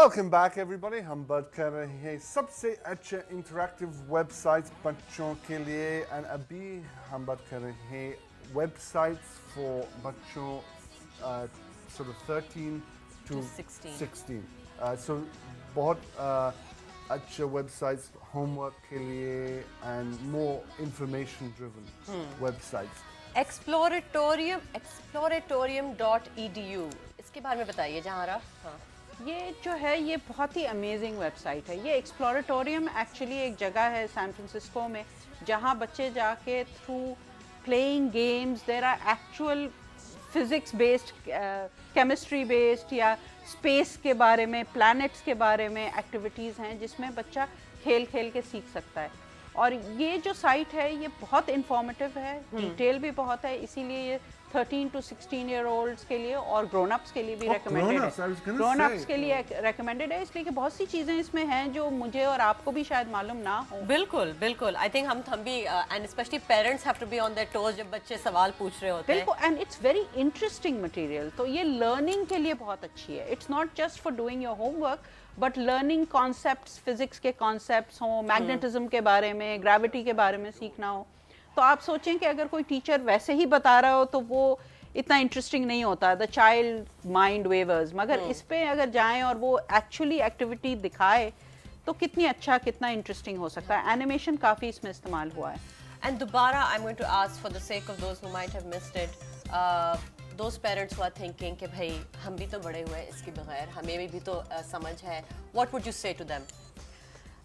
Welcome back everybody. ہم بات کر رہے ہیں سب سے اچھے انٹریکٹیو ویب سائٹس بچوں کے لیے and ابھی ہم بات کر رہے ہیں ویب سائٹس for بچوں sort of 13 to 16. So بہت اچھے ویب سائٹس ہوم ورک کے لیے and more information driven web sites. exploratorium.edu اس کے بارے میں بتائیے جہاں رہا. یہ جو ہے یہ بہت ہی امیزنگ ویب سائٹ ہے. یہ ایکسپلوریٹوریم ایکچولی ایک جگہ ہے سان فرانسسکو میں جہاں بچے جا کے through playing games there are actual physics based chemistry based یا اسپیس کے بارے میں پلانٹس کے بارے میں ایکٹیویٹیز ہیں جس میں بچہ کھیل کھیل کے سیکھ سکتا ہے. اور یہ جو سائٹ ہے یہ بہت انفارمیٹیو ہے, ڈیٹیل بھی بہت ہے, اسی لیے یہ 13 to 16 ایئر اولڈس کے لیے اور گرون اپس کے لیے بھی ریکمینڈیڈ ہے. گرون اپس کے لیے ریکمینڈیڈ ہے اس لیے کہ بہت سی چیزیں اس میں ہیں جو مجھے اور آپ کو بھی شاید معلوم نہ ہو. بالکل بالکل آئی تھنک ہم بھی and specially parents have to be on their toes جب بچے سوال پوچھ رہے ہوتے ہیں. بالکل and it's very interesting material. تو یہ لرننگ کے لیے بہت اچھی ہے. It's not just for doing your homework but learning concepts, physics کے کانسیپٹس ہوں, میگنیٹزم کے بارے میں, گریوٹی کے بارے میں سیکھنا ہو. تو آپ سوچیں کہ اگر کوئی ٹیچر ویسے ہی بتا رہا ہو تو وہ اتنا انٹرسٹنگ نہیں ہوتا, دا چائلڈ مائنڈ ویورز. مگر اس پہ اگر جائیں اور وہ ایکچولی ایکٹیویٹی دکھائے تو کتنی اچھا کتنا انٹرسٹنگ ہو سکتا ہے. اینیمیشن کافی اس میں استعمال ہوا ہے. اینڈ دوبارہ I am going to ask for the sake of those who might have missed it, those parents who are thinking کہ بھائی ہم بھی تو بڑے ہوئے اس کے بغیر, ہمیں بھی تو سمجھ ہے. What would you say to them?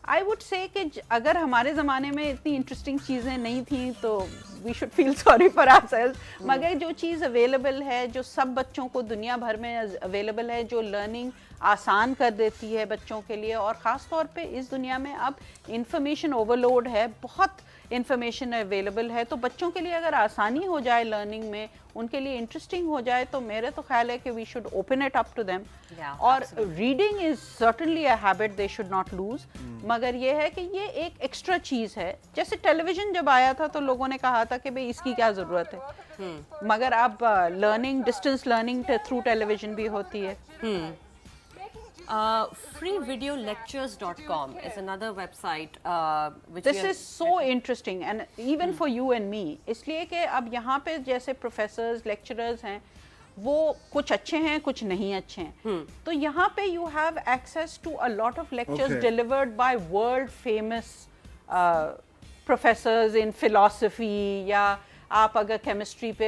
I would say کہ اگر ہمارے زمانے میں اتنی انٹرسٹنگ چیزیں نہیں تھیں تو we should feel sorry for ourselves. مگر جو چیز اویلیبل ہے, جو سب بچوں کو دنیا بھر میں اویلیبل ہے, جو لرننگ آسان کر دیتی ہے بچوں کے لیے, اور خاص طور پہ اس دنیا میں اب انفارمیشن اوور لوڈ ہے, بہت انفارمیشن اویلیبل ہے, تو بچوں کے لیے اگر آسانی ہو جائے لرننگ میں, ان کے لیے انٹرسٹنگ ہو جائے, تو میرے تو خیال ہے کہ we should open it up to them. اور reading is certainly a habit they should not lose. مگر یہ ہے کہ یہ ایک ایکسٹرا چیز ہے. جیسے ٹیلی ویژن جب آیا تھا تو لوگوں نے کہا تھا کہ بھئی اس کی کیا ضرورت ہے, مگر اب لرننگ ڈسٹینس لرننگ تھرو ٹیلی ویژن بھی ہوتی ہے. freevideolectures.com is another website which this is so interesting and even for you and me, اس لیے کہ اب یہاں پہ جیسے پروفیسرز لیکچررز ہیں وہ کچھ اچھے ہیں کچھ نہیں اچھے ہیں, تو یہاں پہ you have access to a lot of lectures delivered by world famous professors in philosophy, یا آپ اگر کیمسٹری پہ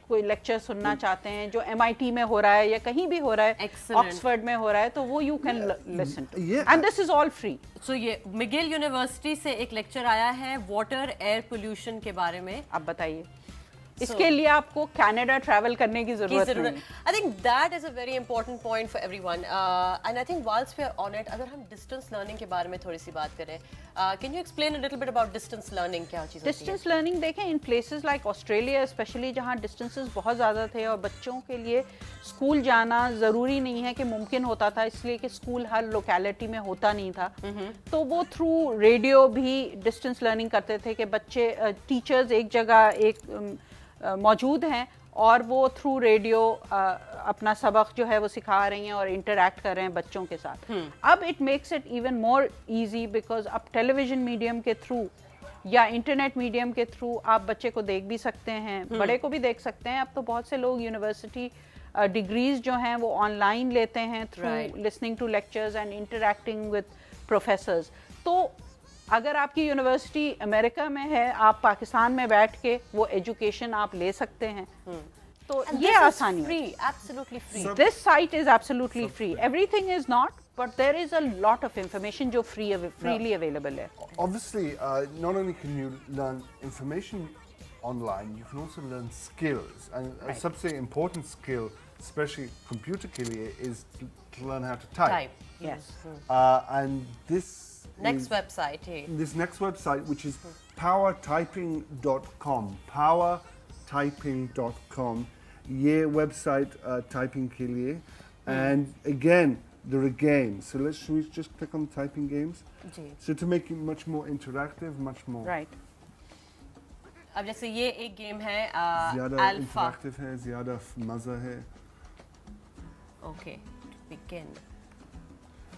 کوئی لیکچر سننا چاہتے ہیں جو MIT میں ہو رہا ہے یا کہیں بھی ہو رہا ہے, آکسفورڈ میں ہو رہا ہے, تو وہ you can listen to, and this is all free. So یہ مگیل یونیورسٹی سے ایک لیکچر آیا ہے واٹر ایئر پولوشن کے بارے میں. اب بتائیے اس کے لیے آپ کو کینیڈا ٹریول کرنے کی ضرورت نہیں. I think that is a very important point for everyone, and I think whilst we are on it, اگر ہم ڈسٹینس لرننگ کے بارے میں تھوڑی سی بات کریں, can you explain a little bit about distance learning, کیا چیز ہوتی ہے؟ ڈسٹینس لرننگ دیکھیں ان پلیسز لائک آسٹریلیا اسپیشلی جہاں ڈسٹینسز بہت زیادہ تھے اور بچوں کے لیے اسکول جانا ضروری نہیں ہے کہ ممکن ہوتا تھا, اس لیے کہ اسکول ہر لوکیلٹی میں ہوتا نہیں تھا, تو وہ تھرو ریڈیو بھی ڈسٹینس لرننگ کرتے تھے کہ بچے ٹیچرز ایک جگہ ایک موجود ہیں اور وہ تھرو ریڈیو اپنا سبق جو ہے وہ سکھا رہی ہیں اور انٹریکٹ کر رہے ہیں بچوں کے ساتھ. اب it makes it even more easy because اب ٹیلی ویژن میڈیم کے تھرو یا انٹرنیٹ میڈیم کے تھرو آپ بچے کو دیکھ بھی سکتے ہیں, بڑے کو بھی دیکھ سکتے ہیں. اب تو بہت سے لوگ یونیورسٹی ڈگریز جو ہیں وہ آن لائن لیتے ہیں through listening two lectures and interacting with professors. تو اگر آپ کی یونیورسٹی امریکہ میں ہے, آپ پاکستان میں بیٹھ کے وہ ایجوکیشن آپ لے سکتے ہیں, تو یہ آسانی ہے. Absolutely free. This site is absolutely free. Everything is not, but there is a lot of information جو freely available ہے. Obviously, not only can you learn information online, you can also learn skills. And سب سے important skill, especially computer کے لیے, is to learn how to type. Yes. And this next website, this next website, which is powertyping.com. powertyping.com. یہ web site typing کے لیے, and again there are games, so should we just click on typing games? So to make it much more interactive, much more right. اب جیسے یہ ایک game ہے زیادہ interactive ہے, زیادہ مزہ ہے. Okay, begin.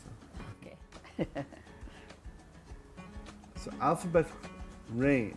sir. Okay. So alphabet rain.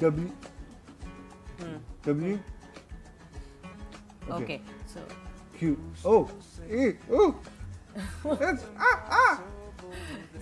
W. W. Okay. So Q. Oh. E. Oh. That's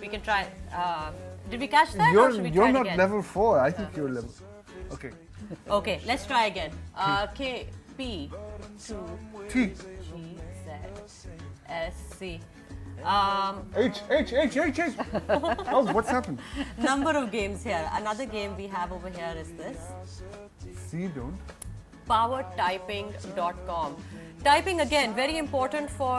We can try. Did we catch that? Or should we try You're it not again? level 4. I think you're level. Okay. Okay, let's try again. K P 2 T. G Z S C. H. Oh, what's happened? Number of games here. Another game we have over here is this. C. Don't. Powertyping.com. Typing again very important for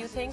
You think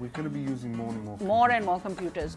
we're going to be using more and more computers.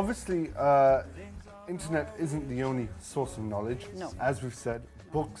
obviously internet isn't the only source of knowledge. No. As we've said, books,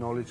knowledge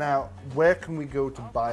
Now where can we go to buy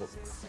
books?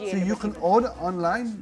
So you can order online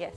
Yes.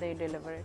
They deliver it.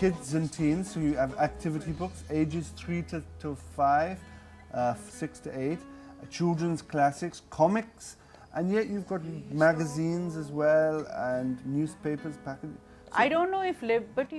kids and teens, so you have activity books ages 3 to 5, 6 to 8, children's classics, comics, and yet you've got magazines as well and newspapers packaged. I don't know if Liberty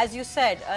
as you said, a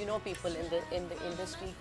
you know people in the industry.